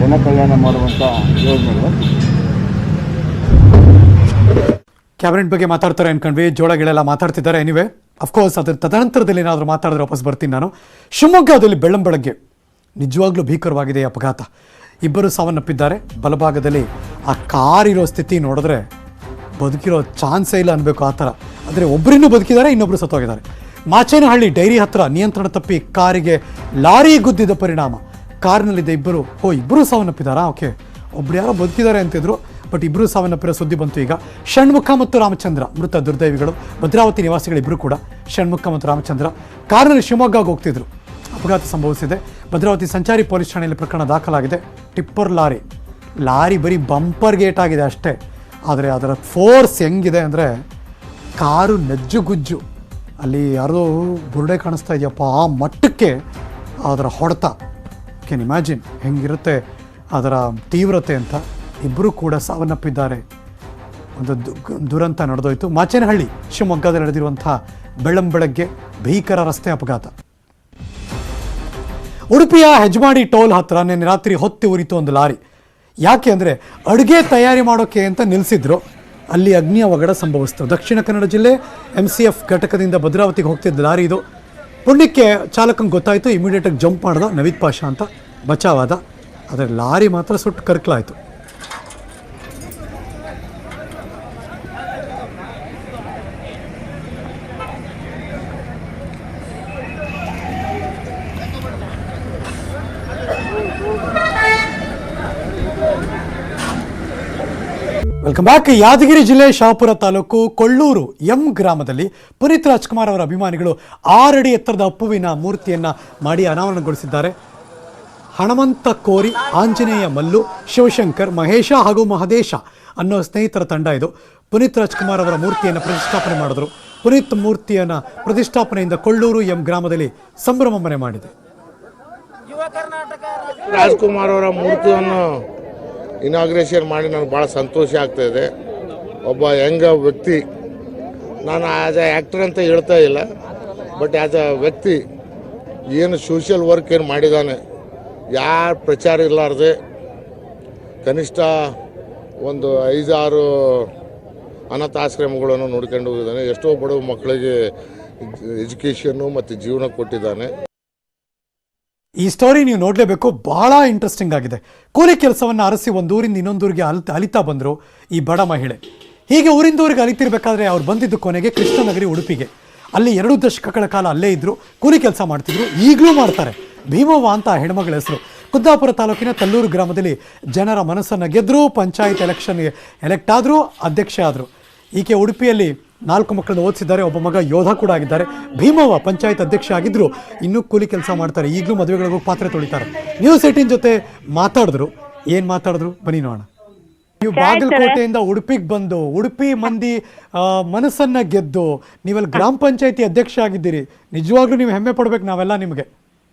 ಜನ ಕಲ್ಯಾಣ ಮಾಡುವಂಥ ಯೋಜನೆಗಳು. ಕ್ಯಾಬಿನೆಟ್ ಬಗ್ಗೆ ಮಾತಾಡ್ತಾರೆ ಅನ್ಕೊಂಡ್ವಿ, ಜೋಳಗಳೆಲ್ಲ ಮಾತಾಡ್ತಿದ್ದಾರೆ. ಎನಿವೆ, ಅಫ್ಕೋರ್ಸ್ ಅದ್ರ ತದನಂತರದಲ್ಲಿ ಏನಾದರೂ ಮಾತಾಡಿದ್ರೆ ವಾಪಸ್ ಬರ್ತೀನಿ ನಾನು. ಶಿವಮೊಗ್ಗದಲ್ಲಿ ಬೆಳ್ಳಂಬೆಳಗ್ಗೆ ನಿಜವಾಗ್ಲೂ ಭೀಕರವಾಗಿದೆ ಈ ಅಪಘಾತ. ಇಬ್ಬರು ಸಾವನ್ನಪ್ಪಿದ್ದಾರೆ. ಬಲಭಾಗದಲ್ಲಿ ಆ ಕಾರಿರೋ ಸ್ಥಿತಿ ನೋಡಿದ್ರೆ ಬದುಕಿರೋ ಚಾನ್ಸೇ ಇಲ್ಲ ಅನ್ಬೇಕು, ಆ ಥರ. ಆದರೆ ಒಬ್ಬರಿನ್ನೂ ಬದುಕಿದ್ದಾರೆ, ಇನ್ನೊಬ್ಬರು ಸತ್ತೋಗಿದ್ದಾರೆ. ಮಾಚೇನಹಳ್ಳಿ ಡೈರಿ ಹತ್ರ ನಿಯಂತ್ರಣ ತಪ್ಪಿ ಕಾರಿಗೆ ಲಾರಿ ಗುದ್ದಿದ ಪರಿಣಾಮ ಕಾರಿನಲ್ಲಿದ್ದ ಇಬ್ಬರು ಸಾವನ್ನಪ್ಪಿದ್ದಾರಾ? ಓಕೆ, ಒಬ್ರು ಯಾರೋ ಬದುಕಿದ್ದಾರೆ ಅಂತಿದ್ರು, ಬಟ್ ಇಬ್ಬರು ಸಾವನ್ನಪ್ಪಿರೋ ಸುದ್ದಿ ಬಂತು ಈಗ. ಷಣ್ಮುಖ ಮತ್ತು ರಾಮಚಂದ್ರ ಮೃತ ದುರ್ದೈವಿಗಳು. ಭದ್ರಾವತಿ ನಿವಾಸಿಗಳಿಬ್ಬರು ಕೂಡ, ಷಣ್ಮುಖ ಮತ್ತು ರಾಮಚಂದ್ರ, ಕಾರಿನಲ್ಲಿ ಶಿವಮೊಗ್ಗಕ್ಕೆ ಹೋಗ್ತಿದ್ರು. ಅಪಘಾತ ಸಂಭವಿಸಿದೆ. ಭದ್ರಾವತಿ ಸಂಚಾರಿ ಪೊಲೀಸ್ ಠಾಣೆಯಲ್ಲಿ ಪ್ರಕರಣ ದಾಖಲಾಗಿದೆ. ಟಿಪ್ಪರ್ ಲಾರಿ ಬರೀ ಬಂಪರ್ ಗೇಟ್ ಆಗಿದೆ ಅಷ್ಟೇ, ಆದರೆ ಅದರ ಫೋರ್ಸ್ ಹೆಂಗಿದೆ ಅಂದರೆ ಕಾರು ನಜ್ಜುಗುಜ್ಜು. ಅಲ್ಲಿ ಯಾರೋ ಬುರುಡೆ ಕಾಣಿಸ್ತಾ ಇದೆಯಪ್ಪ, ಆ ಮಟ್ಟಕ್ಕೆ ಅದರ ಹೊಡೆತ. ಕ್ಯಾನ್ ಇಮ್ಯಾಜಿನ್ ಹೆಂಗಿರುತ್ತೆ ಅದರ ತೀವ್ರತೆ ಅಂತ. ಇಬ್ಬರು ಕೂಡ ಸಾವನ್ನಪ್ಪಿದ್ದಾರೆ. ಒಂದು ದುರಂತ ನಡೆದೋಯ್ತು. ಮಾಚೇನಹಳ್ಳಿ ಶಿವಮೊಗ್ಗದಲ್ಲಿ ನಡೆದಿರುವಂಥ ಬೆಳ್ಳಂಬೆಳಗ್ಗೆ ಭೀಕರ ರಸ್ತೆ ಅಪಘಾತ. ಉಡುಪಿಯ ಹೆಜ್ಮಾಡಿ ಟೋಲ್ ಹತ್ರ ನಿನ್ನೆ ರಾತ್ರಿ ಹೊತ್ತಿ ಉರಿತು ಒಂದು ಲಾರಿ. ಯಾಕೆ ಅಂದರೆ ಅಡುಗೆ ತಯಾರಿ ಮಾಡೋಕ್ಕೆ ಅಂತ ನಿಲ್ಲಿಸಿದ್ರು, ಅಲ್ಲಿ ಅಗ್ನಿ ಅವಘಡ ಸಂಭವಿಸಿತು. ದಕ್ಷಿಣ ಕನ್ನಡ ಜಿಲ್ಲೆ MCF ಘಟಕದಿಂದ ಭದ್ರಾವತಿಗೆ ಹೋಗ್ತಿದ್ದ ಲಾರಿ ಇದು. ಪುಣ್ಯಕ್ಕೆ ಚಾಲಕಂಗೆ ಗೊತ್ತಾಯಿತು, ಇಮಿಡಿಯೇಟಾಗಿ ಜಂಪ್ ಮಾಡ್ದ ನವೀದ್ ಪಾಷಾ ಅಂತ, ಬಚಾವಾದ. ಆದರೆ ಲಾರಿ ಮಾತ್ರ ಸುಟ್ಟು ಕರ್ಕಲಾಯಿತು. Welcome back. ಯಾದಗಿರಿ ಜಿಲ್ಲೆ ಶಹಾಪುರ ತಾಲೂಕು ಕೊಳ್ಳೂರು ಗ್ರಾಮದಲ್ಲಿ ಪುನೀತ್ ರಾಜ್ಕುಮಾರ್ ಅವರ ಅಭಿಮಾನಿಗಳು 6 ಅಡಿ ಎತ್ತರದ ಅಪ್ಪುವಿನ ಮೂರ್ತಿಯನ್ನು ಮಾಡಿ ಅನಾವರಣಗೊಳಿಸಿದ್ದಾರೆ. ಹಣಮಂತ ಕೋರಿ, ಆಂಜನೇಯ ಮಲ್ಲು, ಶಿವಶಂಕರ್, ಮಹೇಶ ಹಾಗೂ ಮಹದೇಶ ಅನ್ನೋ ಸ್ನೇಹಿತರ ತಂಡ ಇದು. ಪುನೀತ್ ರಾಜ್ಕುಮಾರ್ ಅವರ ಮೂರ್ತಿಯನ್ನು ಪ್ರತಿಷ್ಠಾಪನೆ ಮಾಡಿದ್ರು. ಪುನೀತ್ ಮೂರ್ತಿಯನ್ನು ಪ್ರತಿಷ್ಠಾಪನೆಯಿಂದ ಕೊಳ್ಳೂರು ಗ್ರಾಮದಲ್ಲಿ ಸಂಭ್ರಮ ಮನೆ ಮಾಡಿದೆ. ರಾಜ್ಕುಮಾರ್ ಅವರ ಮೂರ್ತಿಯನ್ನು ಇನಾಗ್ರೇಷನ್ ಮಾಡಿ ನನಗೆ ಭಾಳ ಸಂತೋಷ ಆಗ್ತಾ ಇದೆ. ಒಬ್ಬ ಯಂಗ್ ವ್ಯಕ್ತಿ, ನಾನು ಆ್ಯಸ್ ಎ ಆ್ಯಕ್ಟರ್ ಅಂತ ಹೇಳ್ತಾ ಇಲ್ಲ, ಬಟ್ ಆ್ಯಸ್ ಎ ವ್ಯಕ್ತಿ ಏನು ಸೋಷಿಯಲ್ ವರ್ಕ್ ಏನು ಮಾಡಿದ್ದಾನೆ, ಯಾರು ಪ್ರಚಾರ ಇರಲಾರ್ದೆ ಕನಿಷ್ಠ ಒಂದು 5-6 ಅನಾಥಾಶ್ರಮಗಳನ್ನು ನೋಡ್ಕೊಂಡು ಹೋಗಿದ್ದಾನೆ. ಎಷ್ಟೋ ಬಡವ ಮಕ್ಕಳಿಗೆ ಎಜುಕೇಷನ್ನು ಮತ್ತು ಜೀವನ ಕೊಟ್ಟಿದ್ದಾನೆ. ಈ ಸ್ಟೋರಿ ನೀವು ನೋಡಲೇಬೇಕು, ಬಹಳ ಇಂಟ್ರೆಸ್ಟಿಂಗ್ ಆಗಿದೆ. ಕೂಲಿ ಕೆಲಸವನ್ನು ಅರಸಿ ಒಂದು ಊರಿಂದ ಇನ್ನೊಂದೂರಿಗೆ ಅಲಿತಾ ಬಂದರು ಈ ಬಡ ಮಹಿಳೆ. ಹೀಗೆ ಊರಿಂದ ಊರಿಗೆ ಅಲಿತಿರ್ಬೇಕಾದ್ರೆ ಅವ್ರು ಬಂದಿದ್ದು ಕೊನೆಗೆ ಕೃಷ್ಣನಗರಿ ಉಡುಪಿಗೆ. ಅಲ್ಲಿ 2 ದಶಕಗಳ ಕಾಲ ಅಲ್ಲೇ ಇದ್ದರು, ಕೂಲಿ ಕೆಲಸ ಮಾಡ್ತಿದ್ರು, ಈಗಲೂ ಮಾಡ್ತಾರೆ. ಭೀಮವ್ವ ಅಂತ ಹೆಣ್ಮಗಳ ಹೆಸರು. ಕುಂದಾಪುರ ತಾಲೂಕಿನ ತಲ್ಲೂರು ಗ್ರಾಮದಲ್ಲಿ ಜನರ ಮನಸ್ಸನ್ನು ಗೆದ್ದರು. ಪಂಚಾಯತ್ ಎಲೆಕ್ಷನ್ಗೆ ಎಲೆಕ್ಟ್ ಆದರು, ಅಧ್ಯಕ್ಷ ಆದರು. ಈಕೆ ಉಡುಪಿಯಲ್ಲಿ 4 ಮಕ್ಕಳನ್ನು ಓದಿಸಿದ್ದಾರೆ. ಒಬ್ಬ ಮಗ ಯೋಧ ಕೂಡ ಆಗಿದ್ದಾರೆ. ಭೀಮವ್ವ ಪಂಚಾಯತ್ ಅಧ್ಯಕ್ಷ ಆಗಿದ್ದರು, ಇನ್ನೂ ಕೂಲಿ ಕೆಲಸ ಮಾಡ್ತಾರೆ. ಈಗಲೂ ಮದುವೆಗಳಿಗೂ ಪಾತ್ರೆ ತೊಳಿತಾರೆ. ನ್ಯೂಸ್ 18 ಜೊತೆ ಮಾತಾಡಿದ್ರು. ಏನು ಮಾತಾಡಿದ್ರು ಬನ್ನಿ ನೋಡೋಣ. ನೀವು ಬಾಗಲಕೋಟೆಯಿಂದ ಉಡುಪಿಗೆ ಬಂದು ಉಡುಪಿ ಮಂದಿ ಮನಸ್ಸನ್ನ ಗೆದ್ದು ನೀವಲ್ಲಿ ಗ್ರಾಮ ಪಂಚಾಯತಿ ಅಧ್ಯಕ್ಷ ಆಗಿದ್ದೀರಿ. ನಿಜವಾಗ್ಲೂ ನೀವು ಹೆಮ್ಮೆ ಪಡ್ಬೇಕು ನಾವೆಲ್ಲ ನಿಮಗೆ.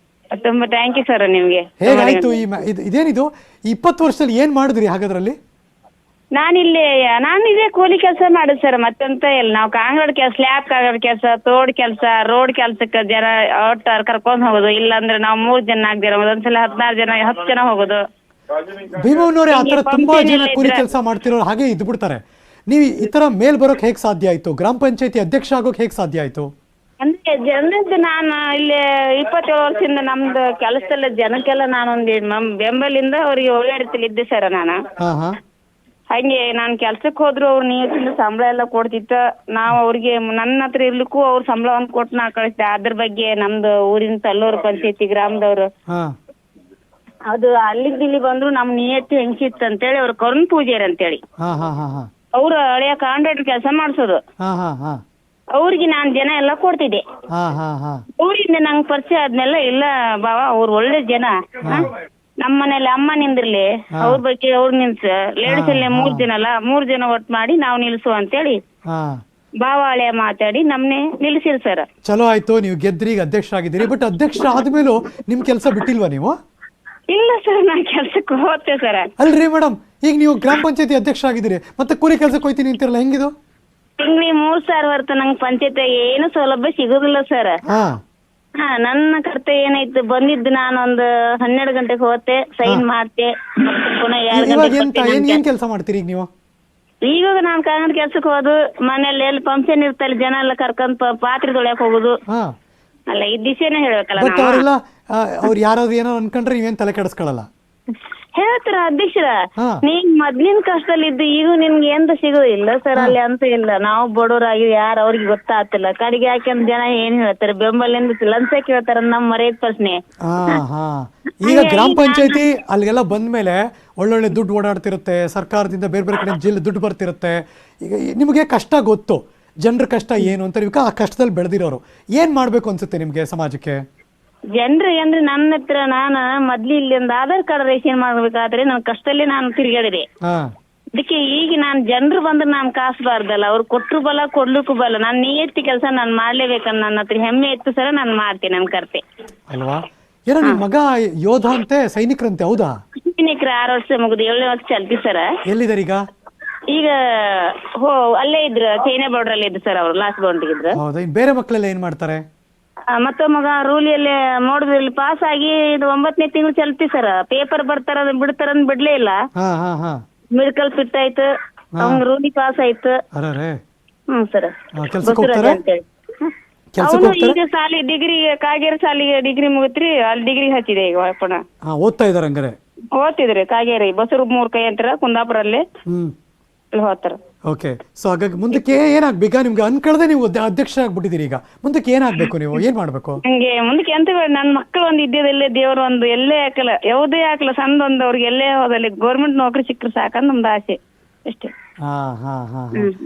ತುಂಬಾ ಥ್ಯಾಂಕ್ ಯು ಸರ್ ನಿಮ್ಗೆ. ಹೇಗಾಯ್ತು ಇದೇನಿದು 20 ವರ್ಷದಲ್ಲಿ ಏನ್ ಮಾಡಿದ್ರಿ ಹಾಗಾದ್ರಲ್ಲಿ? ನಾನು ಇದೇ ಕೂಲಿ ಕೆಲಸ ಮಾಡುದು ಸರ್, ಮತ್ತಂತ ಇಲ್ಲ. ನಾವು ಕಾಂಗ್ರೆಡ್ ಕೆಲಸ, ಸ್ಲ್ಯಾಬ್ ಕಾಂಗ್ರೆಡ್ ಕೆಲಸ, ತೋಡ್ ಕೆಲಸ, ರೋಡ್ ಕೆಲ್ಸಕ್ಕೆ ಜನ ಒಟ್ಟಾರೆ ಕರ್ಕೊಂಡ್ ಹೋಗೋದು. ಇಲ್ಲಾಂದ್ರೆ ನಾವು 3 ಜನ 4 ಜನ, ಒಂದ್ಸಲ 16 ಜನ 10 ಜನ ಹೋಗೋದು. ಭೀಮವ್ವನವ್ರೆ, ಆತರ ತುಂಬಾ ಜನ ಕೂಲಿ ಕೆಲಸ ಮಾಡ್ತಿರೋ ಹಾಗೆ ಇದ್ದು ಬಿಡ್ತಾರೆ. ನೀವು ಈ ತರ ಮೇಲ್ ಬರೋಕ್ ಹೇಗ್ ಸಾಧ್ಯ ಆಯ್ತು? ಗ್ರಾಮ ಪಂಚಾಯತಿ ಅಧ್ಯಕ್ಷ ಆಗೋಕ್ ಹೇಗ್ ಸಾಧ್ಯ ಆಯ್ತು? ಅಂದ್ರೆ ಜನದ್ದು ನಾನು ಇಲ್ಲಿ 27 ವರ್ಷದಿಂದ ನಮ್ದು ಕೆಲಸದಲ್ಲ ಜನಕ್ಕೆಲ್ಲ ನಾನೊಂದು ಬೆಂಬಲಿಂದ ಅವ್ರಿಗೆ ಒಳ್ಳೆ ರೀತಿಲಿ ಇದ್ದೆ ಸರ್. ನಾನು ಹಂಗೆ ನಾನು ಕೆಲ್ಸಕ್ಕೆ ಹೋದ್ರು ಅವ್ರು ನೀತಿಂದ ಸಂಬಳ ಎಲ್ಲ ಕೊಡ್ತಿತ್ತ. ನಾವು ಅವ್ರಿಗೆ ನನ್ನ ಹತ್ರ ಇರ್ಲಿಕ್ಕೂ ಅವ್ರ ಸಂಬಳವನ್ನು ಕೊಟ್ಟು ನಾ ಕಳಿಸ್ದೆ. ಅದ್ರ ಬಗ್ಗೆ ನಮ್ದು ಊರಿನ ತಲ್ಲೂರು ಪಂಚಾಯತಿ ಗ್ರಾಮದವ್ರು ಅದು ಅಲ್ಲಿಗೆ ಇಲ್ಲಿ ಬಂದ್ರು ನಮ್ ನಿಯತ್ತು ಹೆಂಗಿತ್ತು ಅಂತೇಳಿ ಅವ್ರ ಕರುಣ್ ಪೂಜಾರಿ ಅಂತೇಳಿ ಅವ್ರು ಹಳೆಯ ಕಾಂಟ್ರಾಕ್ಟರ್ ಕೆಲಸ ಮಾಡ್ಸೋದು. ಅವ್ರಿಗೆ ನಾನ್ ಜನ ಎಲ್ಲ ಕೊಡ್ತಿದ್ದೆ. ಊರಿಂದ ನಂಗೆ ಪರಿಚಯ ಆದ್ಮೇಲೆ ಇಲ್ಲ ಬಾವ ಅವ್ರು ಒಳ್ಳೆ ಜನ, ನಮ್ಮ ಮನೇಲಿ ಅಮ್ಮ ನಿಂದಿರ್ಲಿ, ಅವ್ರ ಬಗ್ಗೆ ಅವ್ರು ನಿಲ್ಸ, ಲೇಡೀಸ್ ಅಲ್ಲೇ 3 ಜನ ಅಲ್ಲ 3 ಜನ ಒಟ್ಟು ಮಾಡಿ ನಾವು ನಿಲ್ಸು ಅಂತೇಳಿ ಬಾವ ಹಳೆಯ ಮಾತಾಡಿ ನಮ್ನೆ ನಿಲ್ಸಿರ್ ಸರ್. ಚಲೋ ಆಯ್ತು, ನೀವು ಗೆದ್ರಿ, ಈಗ ಅಧ್ಯಕ್ಷ ಆಗಿದ್ದೀರಿ. ಬಟ್ ಅಧ್ಯಕ್ಷ ಆದ್ಮೇಲೂ ನಿಮ್ ಕೆಲಸ ಬಿಟ್ಟಿಲ್ವಾ ನೀವು? ಇಲ್ಲ ಸರ್, ನಾನ್ ಕೆಲ್ಸಕ್ಕೆ ಹೋಗ್ತೇವೆ ಸರ್. ಅಲ್ರಿ ಮೇಡಮ್, ಈಗ ನೀವು ಗ್ರಾಮ ಪಂಚಾಯತಿ ಅಧ್ಯಕ್ಷ ಆಗಿದ್ದೀರಿ, ಮತ್ತೆ ಕೂಲಿ ಕೆಲ್ಸಕ್ಕೆ ಹೋಯ್ತೀನಿ ಅಂತಿರಲ್ಲ, ಹೆಂಗಿದು? ತಿಂಗ್ಳಿಗೆ 3,000 ಹೊರತು ನಂಗೆ ಪಂಚಾಯತ್ ಏನು ಸೌಲಭ್ಯ ಸಿಗುದಿಲ್ಲ ಸರ್. ನನ್ನ ಕರ್ತವ್ಯ ಏನಾಯ್ತು, ಬಂದಿದ್ದು ನಾನೊಂದು 12 ಗಂಟೆಗೆ ಹೋಗ್ತೆ, ಸೈನ್ ಮಾಡ್ತೆ, ಪುನಃ 2 ಗಂಟೆ ಕೆಲಸ ಮಾಡ್ತೀರಿ ಈಗ ನೀವು? ಈಗ ನಾನು ಕಾಂಗ್ರೆಸ್ ಕೆಲ್ಸಕ್ಕೆ ಹೋದು, ಮನೇಲಿ ಎಲ್ಲಿ ಫಂಕ್ಷನ್ ಇರ್ತಲ್ಲ ಜನ ಎಲ್ಲ ಕರ್ಕೊಂಡ್ ಪಾತ್ರೆ ತೊಳ್ಯಾಕ್ ಹೋಗುದು. ಅಲ್ಲ ಈ ದಿಶೆನೇ ಹೇಳ್ಬೇಕಲ್ಲ. ಅವ್ರು ಯಾರಾದ್ರೂ ಏನೋ ಅನ್ಕೊಂಡ್ರೆ ನೀವೇನ್ ತಲೆ ಕೆಡಿಸ್ಕೊಳ್ಳಲ್ಲ? ಹೇಳ್ತಾರ ಅಧ್ಯಕ್ಷರ, ನೀನ್ ಮೊದ್ಲಿನ ಕಷ್ಟದಲ್ಲಿದ್ದು ಈಗ ನಿನ್ಗೆ ಎಂತ ಸಿಗೋದಿಲ್ಲ ಸರ್ ಅಲ್ಲಿ ಅಂತ ಇಲ್ಲ. ನಾವು ಬಡವರಾಗಿ ಯಾರು ಅವ್ರಿಗೆ ಗೊತ್ತಾಗ್ತಿಲ್ಲ. ಕಡೆಗೆ ಯಾಕೆಂದ್ ಜನ ಏನ್ ಹೇಳ್ತಾರೆ, ಬೆಂಬಲಿಂದ ಲಂಚ ಕೇಳ್ತಾರ ನಮ್ ಮರ್ಯಾದ ಪ್ರಶ್ನೆ. ಈಗ ಗ್ರಾಮ ಪಂಚಾಯತಿ ಅಲ್ಲಿಗೆಲ್ಲ ಬಂದ್ಮೇಲೆ ಒಳ್ಳೊಳ್ಳೆ ದುಡ್ಡು ಓಡಾಡ್ತಿರುತ್ತೆ, ಸರ್ಕಾರದಿಂದ ಬೇರೆ ಬೇರೆ ಕಡೆ ಜಿಲ್ಲೆ ದುಡ್ಡು ಬರ್ತಿರುತ್ತೆ. ಈಗ ನಿಮಗೆ ಕಷ್ಟ ಗೊತ್ತು, ಜನರ ಕಷ್ಟ ಏನು ಅಂತ. ಈಗ ಆ ಕಷ್ಟದಲ್ಲಿ ಬೆಳೆದಿರೋರು ಏನ್ ಮಾಡ್ಬೇಕು ಅನ್ಸುತ್ತೆ ನಿಮ್ಗೆ ಸಮಾಜಕ್ಕೆ? ಜನರು ಅಂದ್ರೆ ನನ್ನ ಹತ್ರ ನಾನು ಮೊದ್ಲು ಇಲ್ಲಿಂದ ಆಧಾರ್ ಕಾರ್ಡ್ ರೇಷನ್ ಮಾಡ್ಬೇಕಾದ್ರೆ ನನ್ನ ಕಷ್ಟದಲ್ಲಿ ನಾನು ತಿರುಗಾಡಿದೆ. ಹಾ ಅದಕ್ಕೆ ಈಗ ನಾನು ಜನರು ಬಂದ್ರೆ ನಾನು ಕಾಸ್ಬಾರ್ದಲ್ಲ, ಅವ್ರು ಕೊಟ್ರು ಬಲ್ಲ ಕೊಡ್ಲಿಕ್ಕೂ ಬಲ್ಲ, ನಾನು ನಿಯತ್ತಿ ಕೆಲಸ ನಾನು ಮಾಡ್ಲೇಬೇಕನ್ನ ನನ್ನ ಹತ್ರ ಹೆಮ್ಮೆ ಇತ್ತು ಸರ, ನಾನು ಮಾಡ್ತೇನೆ ನನ್ನ ಕರ್ತೆ ಅಲ್ವಾ. ಏನೋ ನಿಮ್ ಮಗ ಯೋಧ ಅಂತೆ, ಸೈನಿಕರಂತೆ, ಹೌದಾ? ಸೈನಿಕರು 6 ವರ್ಷ ಮುಗಿದು 7ನೇ ವರ್ಷ ಚಲ್ತಿ ಸರ. ಎಲ್ಲಿದ್ದಾರೆ ಈಗ? ಈಗ ಅಲ್ಲೇ ಇದ್ರು, ಚೈನಾ ಬಾರ್ಡರ್ ಅಲ್ಲಿ ಇದ್ರು ಸರ್, ಅವ್ರು ಲಾಸ್ಟ್ ಬೌಂಡ್ರಿಗೆ ಇದ್ರು. ಹೌದಾ? ಇನ್ ಬೇರೆ ಮಕ್ಕಳೆಲ್ಲ ಏನ್ ಮಾಡ್ತಾರೆ? ಮತ್ತೊಬ್ಬ ಮಗ ರೂಲಿಯಲ್ಲಿ ನೋಡಿದ್ರಲ್ಲಿ ಪಾಸ್ ಆಗಿ ಇದು 9ನೇ ತಿಂಗಳು ಚಲ್ತಿ ಸರ್. ಪೇಪರ್ ಬರ್ತಾರ ಬಿಡ್ತಾರ ಬಿಡ್ಲೇ ಇಲ್ಲ. ಹಾ ಹಾ ಹಾ ಮೆಡಿಕಲ್ ಫಿಟ್ ಆಯ್ತು, ಅವ್ನ ರೂಲಿ ಪಾಸ್ ಆಯ್ತು. ಅರೆ ಸರ್ ಕೆಲ್ಸಕ್ಕೆ ಹೋಗ್ತಾರೆ? ಅವನು ಈಗ ಸಾಲಿ ಡಿಗ್ರಿ ಕಾಗೇರಿ ಸಾಲಿಗೆ ಡಿಗ್ರಿ ಮುಗಿತ್ರಿ, ಅಲ್ಲಿ ಡಿಗ್ರಿ ಹಚ್ಚಿದೆ ಈಗ ಪುನಃ. ಓದ್ತಾ ಇದಾರೆ ಹಂಗಾರೆ? ಓದ್ತಿದ್ರಿ ಕಾಗೇರಿ ಬಸರು 3 ಕೈ ಅಂತಾರ ಕುಂದಾಪುರಲ್ಲಿ, ಅಲ್ಲಿ ಹೋಗ್ತಾರ. ಓಕೆ. ಸೊ ಹಾಗಾಗಿ ಮುಂದಕ್ಕೆ ಏನಾಗ್ಬೇಕು? ನಿಮ್ಗೆ ಅನ್ಕಳ್ದೆ ನೀವು ಅಧ್ಯಕ್ಷ ಆಗ್ಬಿಟ್ಟಿದ್ದೀರಿ, ಈಗ ಮುಂದಕ್ಕೆ ಏನಾಗ್ಬೇಕು? ನೀವು ಏನ್ ಮಾಡ್ಬೇಕು? ಹಂಗೆ ಮುಂದಕ್ಕೆ ಎಂತ ನನ್ ಮಕ್ಕಳು ಒಂದು ಇದ್ದಿದ್ದಲ್ಲೇ ದೇವ್ರ ಒಂದು ಎಲ್ಲೇ ಹಾಕಲ್ಲ, ಯಾವುದೇ ಹಾಕಲ್ಲ, ಸಣ್ಣ ಒಂದು ಅವ್ರಿಗೆ ಎಲ್ಲೇ ಹೋದಲ್ಲಿ ಗೌರ್ಮೆಂಟ್ ನೌಕರಿ ಸಿಕ್ಕರು ಸಾಕಂದ್ ನಮ್ದು ಆಸೆ ಅಷ್ಟೇ.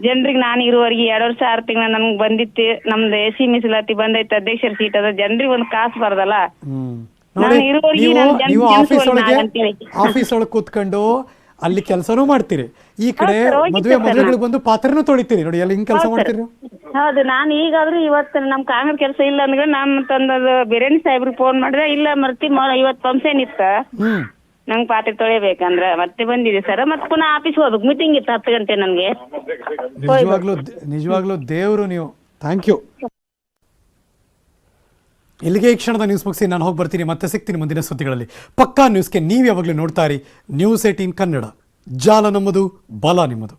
ಜನರಿಗೆ ನಾನು ಇರುವವರೆಗೆ 2 ವರ್ಷ 6 ತಿಂಗಳ ನಮ್ಗೆ ಬಂದಿತ್ತು, ನಮ್ದು AC ಮೀಸಲಾತಿ ಬಂದೈತೆ, ಅಧ್ಯಕ್ಷರ ಸೀಟ್ ಅದ, ಜನರಿಗೆ ಒಂದು ಕಾಸು ಬರದಲ್ಲ. ನೀವು ಆಫೀಸ್ ಒಳಗೆ ಕೂತ್ಕೊಂಡು ಅಲ್ಲಿ ಕೆಲಸನೂ ಮಾಡ್ತೀರಿ, ಈ ಕಡೆ ಮದುವೆಗಳಿಗೆ ಬಂದು ಪಾತ್ರನೂ ತೊಳಿತೀರಿ, ನೋಡಿ ಅಲ್ಲಿ ಹಿಂಗ್ ಕೆಲಸ ಮಾಡ್ತೀರಿ. ಹೌದು, ನಾನು ಈಗಾದ್ರೂ ಇವತ್ತು ನಮ್ ಕಾಂಗ್ರೆಸ್ ಕೆಲಸ ಇಲ್ಲ ಅಂದ್ರೆ ನಮ್ ತಂದದ ಬಿರಿಯಾನಿ ಸಾಹೇಬ್ರಿಗೆ ಫೋನ್ ಮಾಡಿದ್ರೆ, ಇಲ್ಲ ಮರ್ತಿ ಇವತ್ತು ಫಂಕ್ಷನ್ ಇತ್ತ ನಂಗೆ ಪಾತ್ರೆ ತೊಳಿಬೇಕಂದ್ರ ಮತ್ತೆ ಬಂದಿದೆ ಸರ್. ಮತ್ತೆ ಪುನಃ ಆಫೀಸ್ ಹೋಗ್ಬೇಕು, ಮೀಟಿಂಗ್ ಇತ್ತು 10 ಗಂಟೆ ನನ್ಗೆ. ನಿಜವಾಗ್ಲೂ ದೇವ್ರು ನೀವು. Thank you. ಇಲ್ಲಿಗೆ ಈ ಕ್ಷಣದ ನ್ಯೂಸ್ ಮುಗಿಸಿ ನಾನು ಹೋಗಿ ಬರ್ತೀನಿ, ಮತ್ತೆ ಸಿಗ್ತೀನಿ ಮುಂದಿನ ಸುದ್ದಿಗಳಲ್ಲಿ. ಪಕ್ಕಾ ನ್ಯೂಸ್ಗೆ ನೀವು ಯಾವಾಗಲೂ ನೋಡ್ತಾ ಇರಿ News 18 ಕನ್ನಡ. ಜಾಲ ನಮ್ಮದು, ಬಲ ನಿಮ್ಮದು.